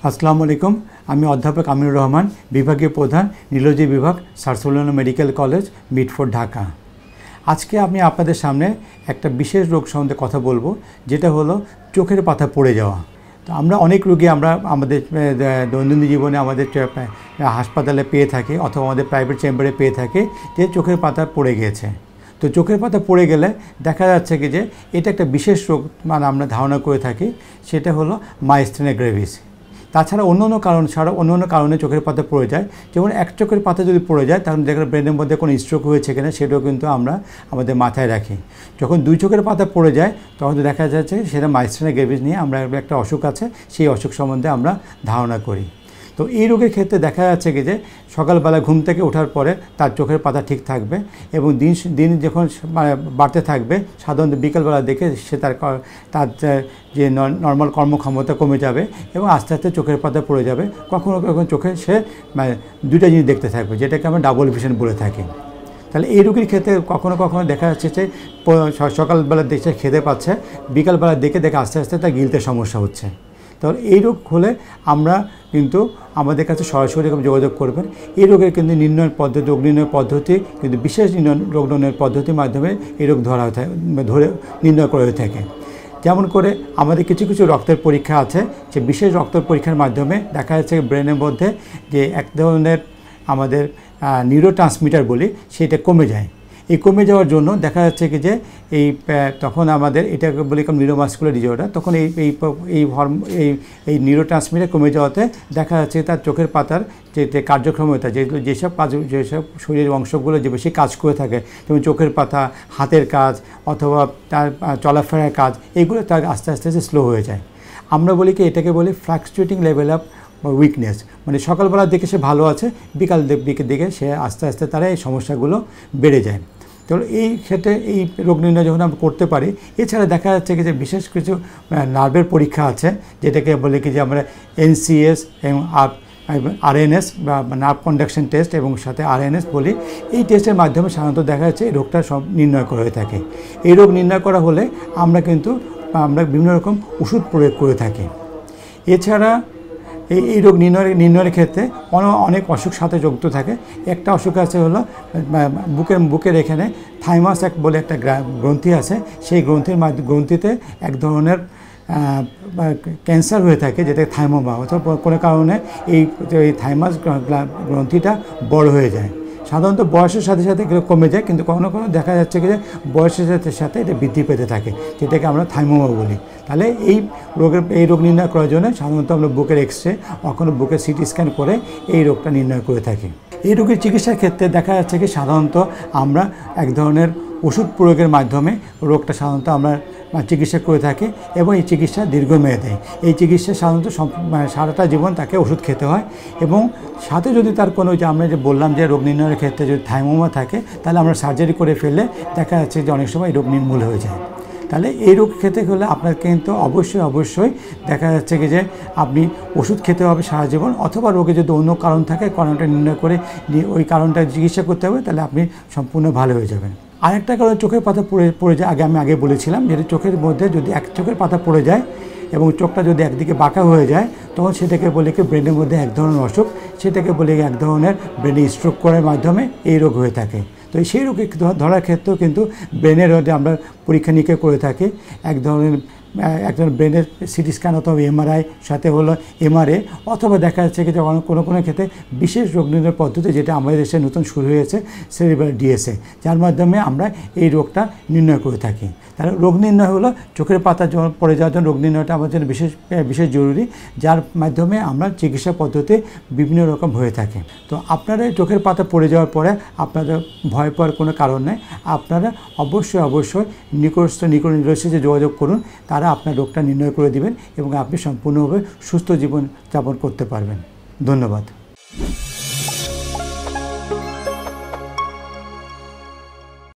আসসালামু আলাইকুম। আমি অধ্যাপক আমিনুর রহমান, বিভাগীয় প্রধান, নিউরোলজি বিভাগ, sir Salimullah medical college, Mitford, Dhaka. আজকে আমি আপনাদের সামনে একটা বিশেষ রোগ সম্বন্ধে কথা বলবো, যেটা হলো চোখের পাতা পড়ে যাওয়া। তো আমরা অনেক রোগী আমাদের দৈনন্দিন জীবনে আমাদের হাসপাতালে পেয়ে থাকি অথবা আমাদের প্রাইভেট চেম্বারে পেয়ে থাকি যে চোখের পাতা পড়ে গিয়েছে। তো চোখের পাতা পড়ে গেলে দেখা যাচ্ছে কি যে এটা একটা বিশেষ রোগ আমরা ধারণা করে থাকি, সেটা হলো মাইস্টেনিয়া গ্রেভিস। তাছাড়া অন্য কারণে চোখের পাতা পড়ে যায়। যেমন এক চোখের পাতা যদি পড়ে যায় তখন দেখা ব্রেনের মধ্যে কোনো স্ট্রোক হয়েছে কিনা সেটাও কিন্তু আমরা আমাদের মাথায় রাখি। যখন দুই চোখের পাতা পড়ে যায় তখন দেখা যাচ্ছে সেটা মাইস্টেনিয়া গ্রেভিস নিয়ে আমরা একটা অসুখ আছে, সেই অসুখ সম্বন্ধে আমরা ধারণা করি। তো এই রোগের ক্ষেত্রে দেখা যাচ্ছে কি যে সকালবেলা ঘুম থেকে ওঠার পরে তার চোখের পাতা ঠিক থাকবে এবং দিন যখন বাড়তে থাকবে সাধারণত বিকেলবেলা দেখে সে তার যে নর্মাল কর্মক্ষমতা কমে যাবে এবং আস্তে আস্তে চোখের পাতা পড়ে যাবে। কখনো কখনো চোখে সে দুইটা জিনিস দেখতে থাকবে, যেটাকে আমরা ডাবল ভিশন বলে থাকি। তাহলে এই রোগীর ক্ষেত্রে কখনো কখনো দেখা যাচ্ছে যে সকালবেলা দেখে খেতে পাচ্ছে, বিকালবেলা দেখে আস্তে আস্তে তার গিলতে সমস্যা হচ্ছে। তাহলে এই রোগ হলে আমরা কিন্তু আমাদের কাছে সরাসরি যোগাযোগ করবেন। এই রোগের কিন্তু রোগ নির্ণয় পদ্ধতি কিন্তু বিশেষ রোগ নির্ণয়ের পদ্ধতির মাধ্যমে এই রোগ নির্ণয় করা হয়ে থাকে। যেমন করে আমাদের কিছু রক্তের পরীক্ষা আছে, যে বিশেষ রক্তের পরীক্ষার মাধ্যমে দেখা যাচ্ছে ব্রেনের মধ্যে যে এক ধরনের আমাদের নিউরোট্রান্সমিটার বলি সেটা কমে যায়। এই কমে যাওয়ার জন্য দেখা যাচ্ছে কি যে তখন আমাদের এটাকে বলি নিউরোমাস্কুলার ডিজঅর্ডার। তখন এই নিউরোট্রান্সমিটার কমে যাওয়াতে দেখা যাচ্ছে তার চোখের পাতার যে কার্যক্ষমতা, যেসব শরীরের অংশগুলো যে বেশি কাজ করে থাকে, যেমন চোখের পাতা, হাতের কাজ অথবা তার চলাফেরার কাজ, এইগুলো তার আস্তে আস্তে স্লো হয়ে যায়। আমরা বলি কি এটাকে বলি ফ্লাকচুয়েটিং লেভেল অফ উইকনেস, মানে সকালবেলার দিকে সে ভালো আছে, বিকাল দিকে সে আস্তে আস্তে তারা এই সমস্যাগুলো বেড়ে যায়। তো এই ক্ষেত্রে এই রোগ নির্ণয় যখন আমরা করতে পারি, এছাড়া দেখা যাচ্ছে কি যে বিশেষ কিছু নার্ভের পরীক্ষা আছে, যেটাকে বলে কি যে আমরা NCS এবং RNS বা নার্ভ কন্ডাকশন টেস্ট এবং সাথে RNS বলি। এই টেস্টের মাধ্যমে সাধারণত দেখা যাচ্ছে এই রোগটা সব নির্ণয় করা হয়ে থাকে। এই রোগ নির্ণয় করা হলে আমরা বিভিন্ন রকম ওষুধ প্রয়োগ করে থাকি। এছাড়া এই রোগ নির্ণয়ের ক্ষেত্রে অনেক অসুখ সাথে যুক্ত থাকে। একটা অসুখ আছে হলো বুকের এখানে থাইমাস বলে একটা গ্রন্থি আছে। সেই গ্রন্থিতে এক ধরনের ক্যান্সার হয়ে থাকে, যেটা থাইমোমা, অথবা কোনো কারণে এই থাইমাস গ্রন্থিটা বড় হয়ে যায়। সাধারণত বয়সের সাথে সাথে এগুলো কমে যায়, কিন্তু কখনো কখনো দেখা যাচ্ছে কি যে বয়সের সাথে সাথে এটা বৃদ্ধি পেতে থাকে, যেটাকে আমরা থাইমোমা বলি। তাহলে এই রোগ নির্ণয় করার জন্য সাধারণত আমরা বুকের এক্সরে কখনো বুকের সিটি স্ক্যান করে এই রোগটা নির্ণয় করে থাকি। এই রোগের চিকিৎসার ক্ষেত্রে দেখা যাচ্ছে কি সাধারণত আমরা এক ধরনের ওষুধ প্রয়োগের মাধ্যমে রোগটা সাধারণত আমরা চিকিৎসা করে থাকি এবং এই চিকিৎসা দীর্ঘমেয়াদী। এই চিকিৎসা সাধারণত সারাটা জীবন তাকে ওষুধ খেতে হয় এবং সাথে যদি তার কোনো আমরা যে বললাম যে রোগ নির্ণয়ের ক্ষেত্রে যদি থাইমোমা থাকে, তাহলে আমরা সার্জারি করে ফেললে দেখা যাচ্ছে যে অনেক সময় রোগ নির্মূল হয়ে যায়। তাহলে এই রোগ খেতে হলে আপনার কিন্তু অবশ্যই দেখা যাচ্ছে কি যে আপনি ওষুধ খেতে হবে সারা জীবন, অথবা রোগে যদি অন্য কারণ থাকে কারণটা নির্ণয় করে ওই কারণটা চিকিৎসা করতে হবে, তাহলে আপনি সম্পূর্ণ ভালো হয়ে যাবেন। আরেকটা কারণ চোখের পাতা পড়ে যায়, আমি আগে বলেছিলাম যে চোখের মধ্যে যদি এক চোখের পাতা পড়ে যায় এবং চোখটা যদি একদিকে বাঁকা হয়ে যায়, তখন সেটাকে বলে কি ব্রেনের মধ্যে এক ধরনের অসুখ, সেটাকে বলে এক ধরনের ব্রেনে স্ট্রোক করার মাধ্যমে এই রোগ হয়ে থাকে। তো সেই রোগে ধরার ক্ষেত্রেও কিন্তু ব্রেনের আমরা পরীক্ষা নিরীক্ষা করে থাকি। এক ধরনের ব্রেনের সিটি স্ক্যান অথবা MRI, সাথে হলো MRA, অথবা দেখা যাচ্ছে কি যখন কোনো ক্ষেত্রে বিশেষ রোগ নির্ণয়ের পদ্ধতি, যেটা আমাদের দেশে নতুন শুরু হয়েছে, সেরিব্রাল DSA, যার মাধ্যমে আমরা এই রোগটা নির্ণয় করে থাকি। তাহলে রোগ নির্ণয় হলো চোখের পাতা পড়ে যাওয়ার জন্য রোগ নির্ণয়টা আমাদের জন্য বিশেষ জরুরি, যার মাধ্যমে আমরা চিকিৎসা পদ্ধতি বিভিন্ন রকম হয়ে থাকে। তো আপনারা চোখের পাতা পড়ে যাওয়ার পরে আপনাদের ভয় পাওয়ার কোনো কারণ নেই। আপনারা অবশ্যই নিকটস্থ নিউরোলজিস্টে যোগাযোগ করুন, তারা আপনার রোগটা নির্ণয় করে দিবেন এবং আপনি সম্পূর্ণভাবে সুস্থ জীবন যাপন করতে পারবেন। ধন্যবাদ।